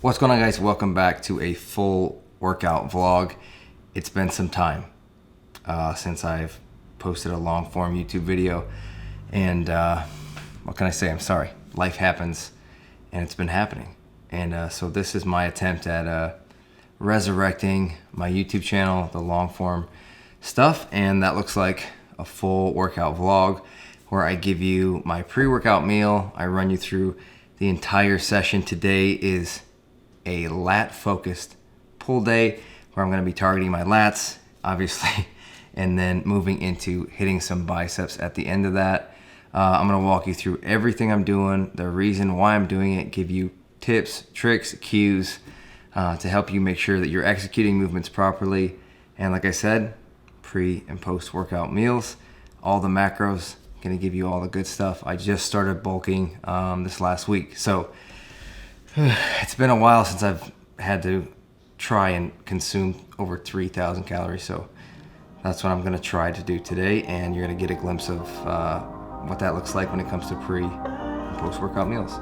What's going on, guys? Welcome back to a full workout vlog. It's been some time since I've posted a long form YouTube video, and what can I say? I'm sorry. Life happens, and it's been happening. And so this is my attempt at resurrecting my YouTube channel, the long form stuff, and that looks like a full workout vlog where I give you my pre-workout meal. I run you through the entire session. Today is a lat focused pull day where I'm going to be targeting my lats, obviously, and then moving into hitting some biceps at the end of that. I'm going to walk you through everything I'm doing, the reason why I'm doing it, give you tips, tricks, cues to help you make sure that you're executing movements properly. And like I said, pre and post workout meals, all the macros, going to give you all the good stuff. I just started bulking this last week, so it's been a while since I've had to try and consume over 3,000 calories, so that's what I'm going to try to do today, and you're going to get a glimpse of what that looks like when it comes to pre and post-workout meals.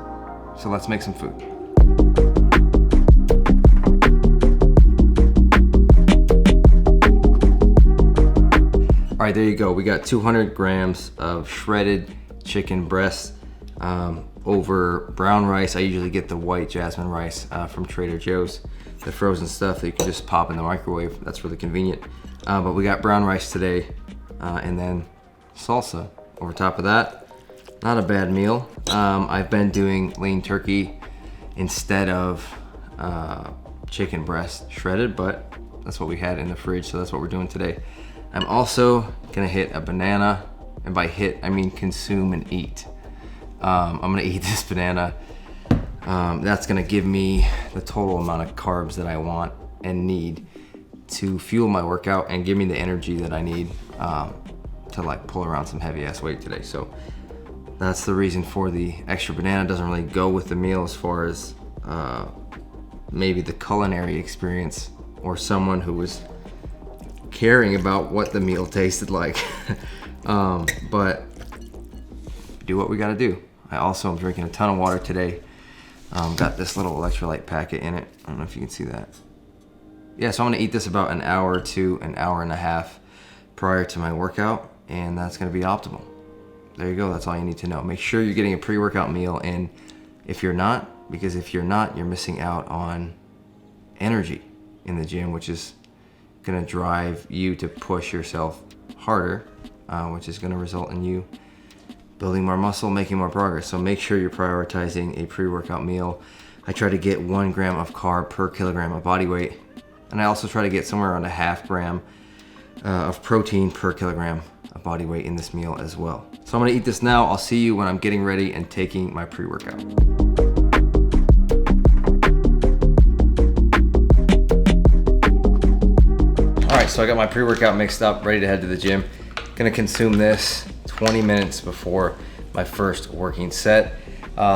So let's make some food. All right, there you go. We got 200 grams of shredded chicken breast over brown rice. I usually get the white jasmine rice from Trader Joe's, the frozen stuff that you can just pop in the microwave. That's really convenient. But we got brown rice today, and then salsa over top of that. Not a bad meal. I've been doing lean turkey instead of chicken breast shredded, but that's what we had in the fridge, so that's what we're doing today. I'm also gonna hit a banana, and by hit, I mean consume and eat. I'm gonna eat this banana. That's gonna give me the total amount of carbs that I want and need to fuel my workout and give me the energy that I need to like pull around some heavy ass weight today. So that's the reason for the extra banana. It doesn't really go with the meal as far as maybe the culinary experience or someone who was caring about what the meal tasted like. But do what we gotta do. I also am drinking a ton of water today. Got this little electrolyte packet in it. I don't know if you can see that. Yeah, so I'm gonna eat this about an hour to an hour and a half prior to my workout, and that's gonna be optimal. There you go, that's all you need to know. Make sure you're getting a pre-workout meal, and if you're not, because if you're not, you're missing out on energy in the gym, which is gonna drive you to push yourself harder, which is gonna result in you building more muscle, making more progress. So make sure you're prioritizing a pre-workout meal. I try to get 1 gram of carb per kilogram of body weight, and I also try to get somewhere around a half gram of protein per kilogram of body weight in this meal as well. So I'm gonna eat this now. I'll see you when I'm getting ready and taking my pre-workout. All right, so I got my pre-workout mixed up, ready to head to the gym. Gonna consume this 20 minutes before my first working set.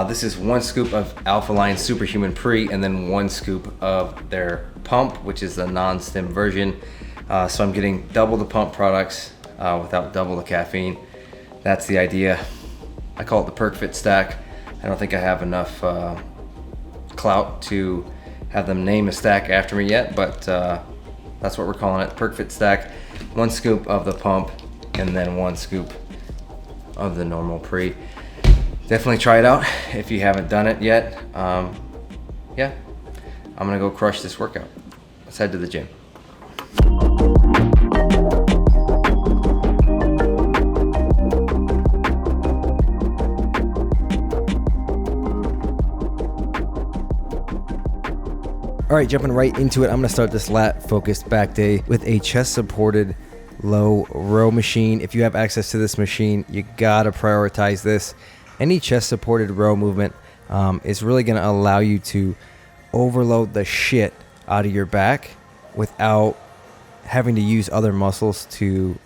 This is 1 scoop of Alpha Line Superhuman Pre, and then 1 scoop of their pump, which is the non-stim version. So I'm getting double the pump products without double the caffeine. That's the idea. I call it the Perkfitt stack. I don't think I have enough clout to have them name a stack after me yet, but that's what we're calling it, Perkfitt stack. 1 scoop of the pump, and then 1 scoop of the normal pre. Definitely try it out if you haven't done it yet. Yeah, I'm gonna go crush this workout. Let's head to the gym. All right, jumping right into it, I'm gonna start this lat focused back day with a chest supported low row machine. If you have access to this machine, you gotta prioritize this. Any chest supported row movement is really gonna allow you to overload the shit out of your back without having to use other muscles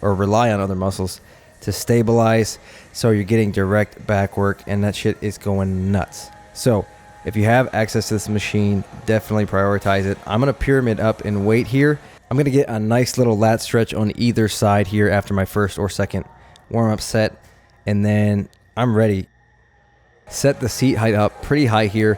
or rely on other muscles to stabilize. So you're getting direct back work, and that shit is going nuts. So if you have access to this machine, definitely prioritize it. I'm gonna pyramid up in weight here. I'm gonna get a nice little lat stretch on either side here after my first or second warm-up set, and then I'm ready. Set the seat height up pretty high here.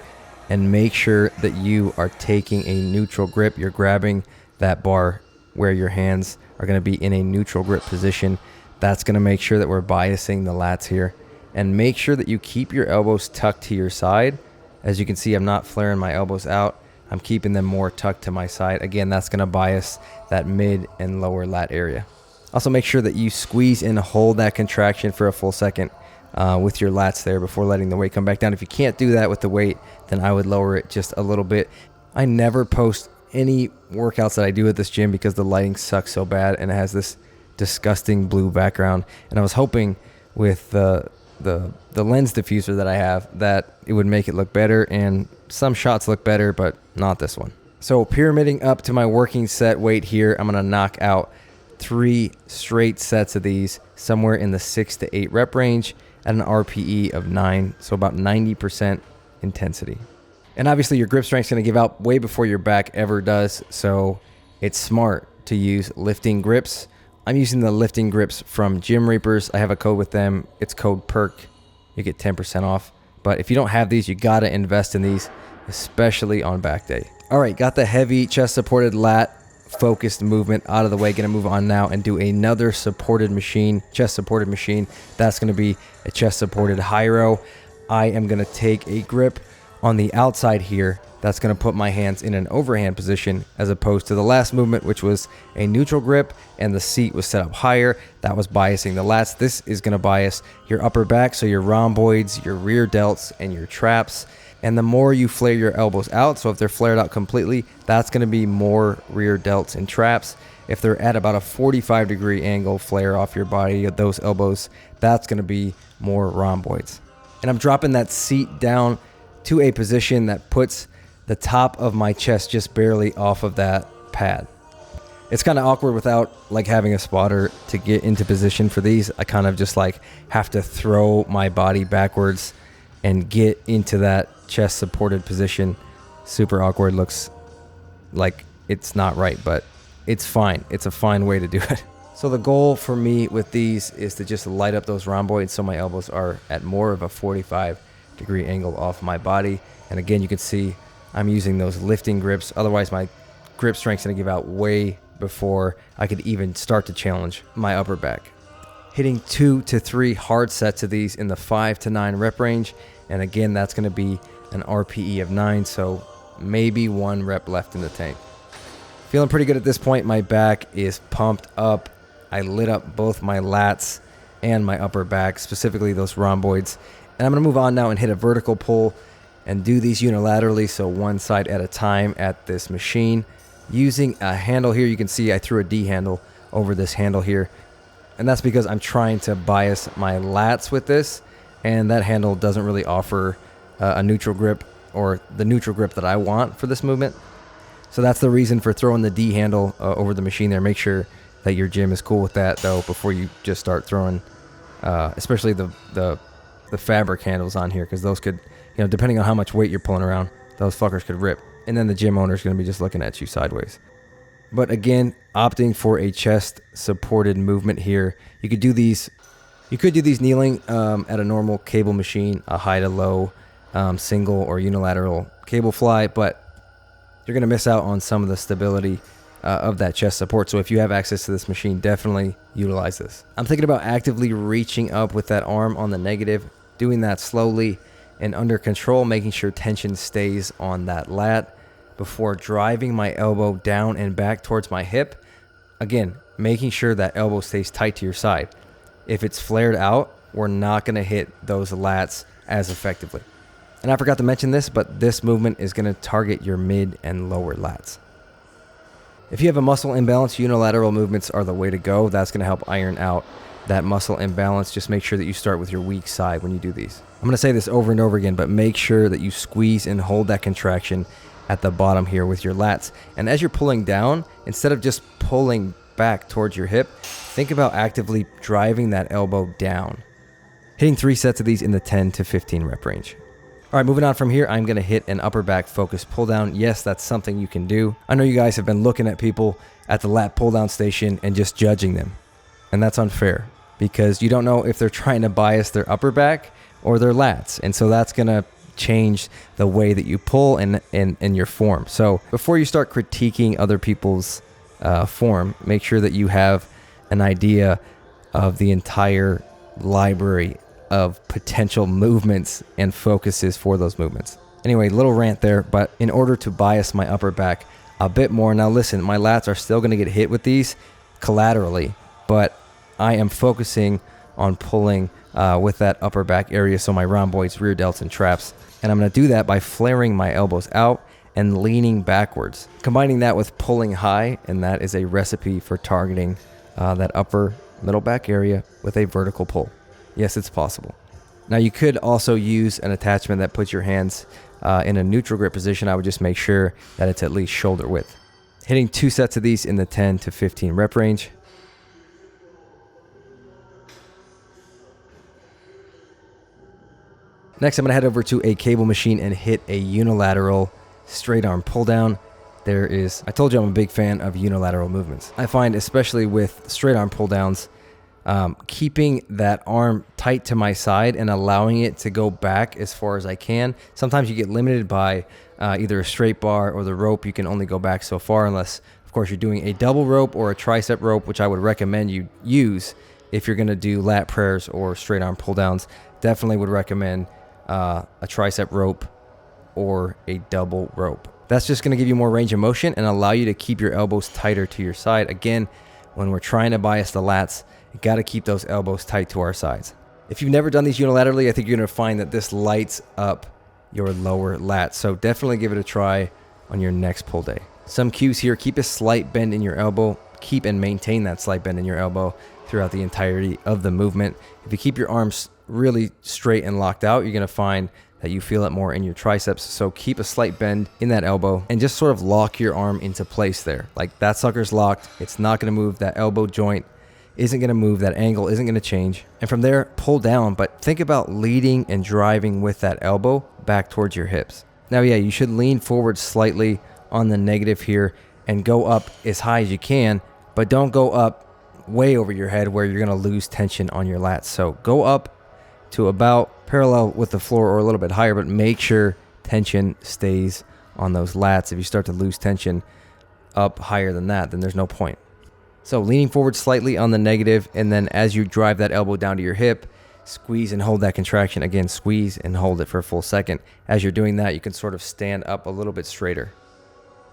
and make sure that you are taking a neutral grip. You're grabbing that bar where your hands are going to be in a neutral grip position. That's going to make sure that we're biasing the lats here. And make sure that you keep your elbows tucked to your side. As you can see, I'm not flaring my elbows out. I'm keeping them more tucked to my side. Again, that's going to bias that mid and lower lat area. Also, make sure that you squeeze and hold that contraction for a full second with your lats there before letting the weight come back down. If you can't do that with the weight, then I would lower it just a little bit. I never post any workouts that I do at this gym because the lighting sucks so bad and it has this disgusting blue background. And I was hoping with the lens diffuser that I have that it would make it look better, and some shots look better, but not this one. So pyramiding up to my working set weight here, I'm going to knock out 3 straight sets of these somewhere in the 6 to 8 rep range at an RPE of 9, so about 90% intensity. And obviously your grip strength is going to give out way before your back ever does, so it's smart to use lifting grips. I'm using the lifting grips from Gym Reapers. I have a code with them. It's code PERK. You get 10% off. But if you don't have these, you got to invest in these, especially on back day. All right, got the heavy chest supported lat focused movement out of the way. Going to move on now and do another supported machine, chest supported machine. That's going to be a chest supported high row. I am going to take a grip on the outside here. That's going to put my hands in an overhand position as opposed to the last movement, which was a neutral grip and the seat was set up higher. That was biasing the lats. This is going to bias your upper back, so your rhomboids, your rear delts, and your traps. And the more you flare your elbows out, so if they're flared out completely, that's going to be more rear delts and traps. If they're at about a 45-degree angle flare off your body, those elbows, that's going to be more rhomboids. And I'm dropping that seat down to a position that puts the top of my chest just barely off of that pad. It's kind of awkward without like having a spotter to get into position for these. I kind of just like have to throw my body backwards and get into that chest supported position. Super awkward. Looks like it's not right, but it's fine. It's a fine way to do it. So the goal for me with these is to just light up those rhomboids so my elbows are at more of a 45-degree angle off my body. And again, you can see I'm using those lifting grips. Otherwise, my grip strength's going to give out way before I could even start to challenge my upper back. Hitting 2 to 3 hard sets of these in the 5 to 9 rep range. And again, that's going to be an RPE of 9, so maybe 1 rep left in the tank. Feeling pretty good at this point. My back is pumped up. I lit up both my lats and my upper back, specifically those rhomboids. And I'm going to move on now and hit a vertical pull and do these unilaterally, so one side at a time at this machine. Using a handle here, you can see I threw a D handle over this handle here. And that's because I'm trying to bias my lats with this, and that handle doesn't really offer a neutral grip or the neutral grip that I want for this movement. So that's the reason for throwing the D handle over the machine there. Make sure that your gym is cool with that though before you just start throwing, especially the fabric handles on here, because those could, depending on how much weight you're pulling around, those fuckers could rip. And then the gym owner's going to be just looking at you sideways. But again, opting for a chest supported movement here. You could do these kneeling at a normal cable machine, a high to low single or unilateral cable fly, but you're going to miss out on some of the stability of that chest support. So if you have access to this machine, definitely utilize this. I'm thinking about actively reaching up with that arm on the negative, doing that slowly and under control, making sure tension stays on that lat before driving my elbow down and back towards my hip. Again, making sure that elbow stays tight to your side. If it's flared out, we're not going to hit those lats as effectively. And I forgot to mention this, but this movement is going to target your mid and lower lats. If you have a muscle imbalance, unilateral movements are the way to go. That's going to help iron out that muscle imbalance. Just make sure that you start with your weak side when you do these. I'm going to say this over and over again, but make sure that you squeeze and hold that contraction at the bottom here with your lats. And as you're pulling down, instead of just pulling back towards your hip, think about actively driving that elbow down. Hitting 3 sets of these in the 10 to 15 rep range. All right, moving on from here, I'm going to hit an upper back focus pull down. Yes, that's something you can do. I know you guys have been looking at people at the lat pull down station and just judging them. And that's unfair because you don't know if they're trying to bias their upper back or their lats. And so that's going to change the way that you pull and your form. So before you start critiquing other people's form, make sure that you have an idea of the entire library of potential movements and focuses for those movements. Anyway, little rant there, but in order to bias my upper back a bit more, now listen, my lats are still going to get hit with these collaterally, but I am focusing on pulling with that upper back area, so my rhomboids, rear delts, and traps. And I'm going to do that by flaring my elbows out and leaning backwards. Combining that with pulling high, and that is a recipe for targeting that upper middle back area with a vertical pull. Yes, it's possible. Now you could also use an attachment that puts your hands in a neutral grip position. I would just make sure that it's at least shoulder width. Hitting 2 sets of these in the 10 to 15 rep range. Next, I'm going to head over to a cable machine and hit a unilateral straight arm pull down. I told you I'm a big fan of unilateral movements. I find, especially with straight arm pull downs, keeping that arm tight to my side and allowing it to go back as far as I can. Sometimes you get limited by either a straight bar or the rope. You can only go back so far unless, of course, you're doing a double rope or a tricep rope, which I would recommend you use if you're going to do lat prayers or straight arm pull downs. Definitely would recommend a tricep rope or a double rope. That's just going to give you more range of motion and allow you to keep your elbows tighter to your side. Again, when we're trying to bias the lats, you got to keep those elbows tight to our sides. If you've never done these unilaterally, I think you're going to find that this lights up your lower lats. So definitely give it a try on your next pull day. Some cues here: keep a slight bend in your elbow. Keep and maintain that slight bend in your elbow throughout the entirety of the movement. If you keep your arms really straight and locked out, you're going to find that you feel it more in your triceps. So keep a slight bend in that elbow and just sort of lock your arm into place there. Like that sucker's locked. It's not going to move. That elbow joint isn't going to move. That angle isn't going to change. And from there, pull down, but think about leading and driving with that elbow back towards your hips. Now, yeah, you should lean forward slightly on the negative here and go up as high as you can, but don't go up way over your head where you're going to lose tension on your lats. So go up to about parallel with the floor or a little bit higher, but make sure tension stays on those lats. If you start to lose tension up higher than that, then there's no point. So leaning forward slightly on the negative, and then as you drive that elbow down to your hip, squeeze and hold that contraction. Again, squeeze and hold it for a full second. As you're doing that, you can sort of stand up a little bit straighter.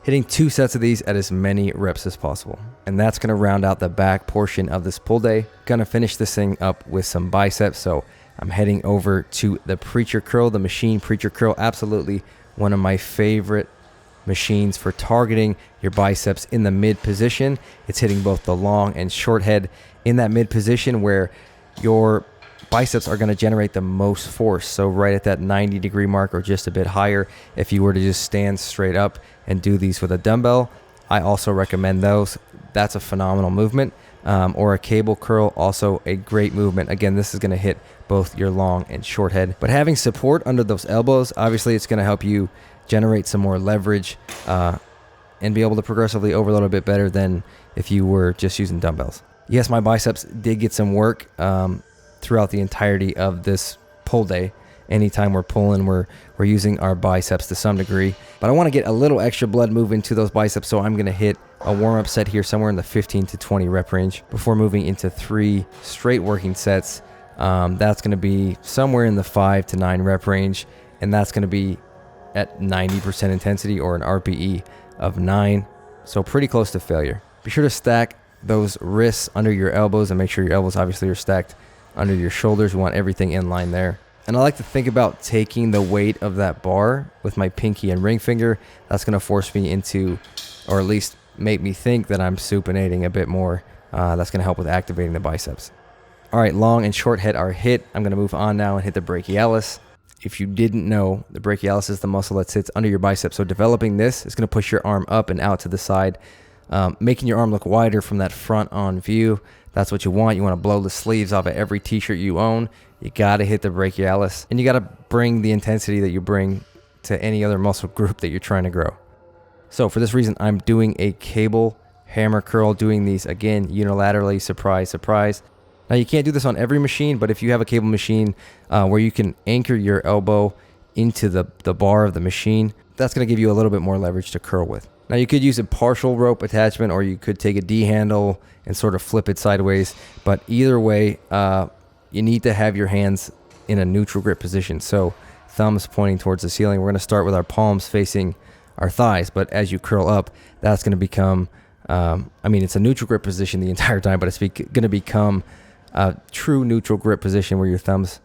Hitting 2 sets of these at as many reps as possible. And that's going to round out the back portion of this pull day. Going to finish this thing up with some biceps. So I'm heading over to the preacher curl, the machine preacher curl. Absolutely one of my favorite machines for targeting your biceps in the mid position. It's hitting both the long and short head in that mid position where your biceps are going to generate the most force. So right at that 90-degree mark or just a bit higher. If you were to just stand straight up and do these with a dumbbell, I also recommend those. That's a phenomenal movement. Or a cable curl, also a great movement. Again, this is going to hit both your long and short head. But having support under those elbows, obviously it's going to help you generate some more leverage and be able to progressively overload a bit better than if you were just using dumbbells. Yes, my biceps did get some work throughout the entirety of this pull day. Anytime we're pulling, we're using our biceps to some degree. But I want to get a little extra blood moving to those biceps, so I'm going to hit a warm-up set here somewhere in the 15 to 20 rep range before moving into 3 straight working sets. That's going to be somewhere in the 5 to 9 rep range, and that's going to be at 90% intensity or an RPE of 9, so pretty close to failure. Be sure to stack those wrists under your elbows and make sure your elbows obviously are stacked under your shoulders. We want everything in line there. And I like to think about taking the weight of that bar with my pinky and ring finger. That's going to force me into, or at least make me think that I'm supinating a bit more. That's going to help with activating the biceps. All right, long and short head are hit. I'm going to move on now and hit the brachialis. If you didn't know, the brachialis is the muscle that sits under your bicep. So developing this is going to push your arm up and out to the side, making your arm look wider from that front on view. That's what you want. You want to blow the sleeves off of every t-shirt you own. You got to hit the brachialis, and you got to bring the intensity that you bring to any other muscle group that you're trying to grow. So for this reason, I'm doing a cable hammer curl, doing these again unilaterally, surprise, surprise. Now you can't do this on every machine, but if you have a cable machine where you can anchor your elbow into the bar of the machine. That's going to give you a little bit more leverage to curl with. Now you could use a partial rope attachment, or you could take a D handle and sort of flip it sideways. But either way, you need to have your hands in a neutral grip position. So thumbs pointing towards the ceiling. We're going to start with our palms facing our thighs, but as you curl up, that's going to become, it's a neutral grip position the entire time, but it's going to become a true neutral grip position where your thumbs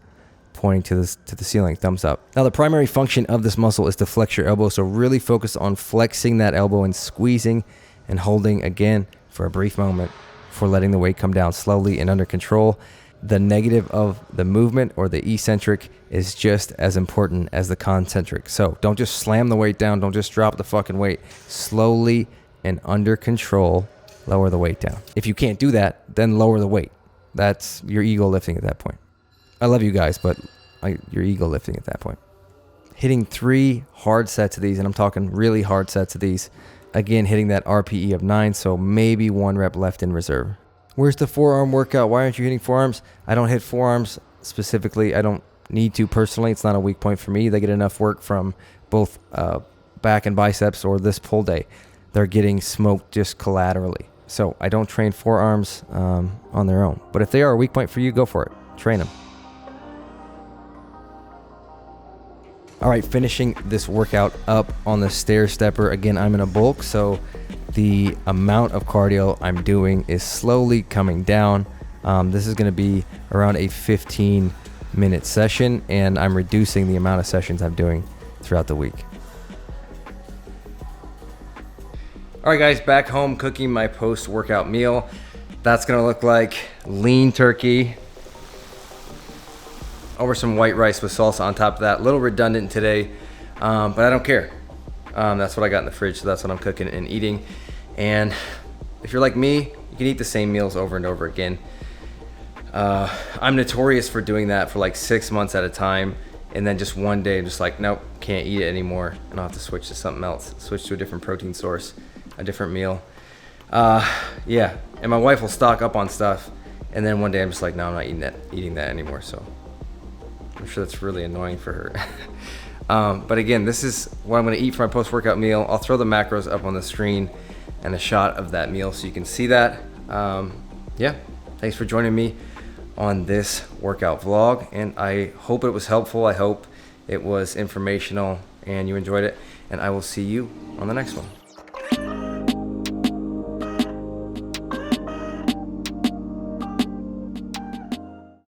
pointing to the ceiling, thumbs up. Now the primary function of this muscle is to flex your elbow, so really focus on flexing that elbow and squeezing and holding again for a brief moment before letting the weight come down slowly and under control. The negative of the movement, or the eccentric, is just as important as the concentric. So don't just slam the weight down. Don't just drop the fucking weight. Slowly and under control, lower the weight down. If you can't do that, then lower the weight. That's your ego lifting at that point. I love you guys, but your ego lifting at that point. Hitting 3 hard sets of these, and I'm talking really hard sets of these. Again, hitting that RPE of 9, so maybe 1 rep left in reserve. Where's the forearm workout? Why aren't you hitting forearms? I don't hit forearms specifically. I don't need to personally. It's not a weak point for me. They get enough work from both back and biceps or this pull day. They're getting smoked just collaterally. So I don't train forearms on their own. But if they are a weak point for you, go for it. Train them. All right, finishing this workout up on the stair stepper. Again, I'm in a bulk, so the amount of cardio I'm doing is slowly coming down. This is going to be around a 15-minute session, and I'm reducing the amount of sessions I'm doing throughout the week. All right, guys, back home cooking my post-workout meal. That's going to look like lean turkey over some white rice with salsa on top of that. A little redundant today, but I don't care. That's what I got in the fridge, so that's what I'm cooking and eating. And if you're like me, you can eat the same meals over and over again. I'm notorious for doing that for like 6 months at a time, and then just one day I'm just like, nope, can't eat it anymore, and I'll have to switch to something else, switch to a different protein source, a different meal. Yeah, and my wife will stock up on stuff, and then one day I'm just like, no, I'm not eating that anymore. So I'm sure that's really annoying for her. But again, this is what I'm going to eat for my post-workout meal. I'll throw the macros up on the screen and a shot of that meal so you can see that. Yeah, thanks for joining me on this workout vlog, and I hope it was helpful. I hope it was informational and you enjoyed it, and I will see you on the next one.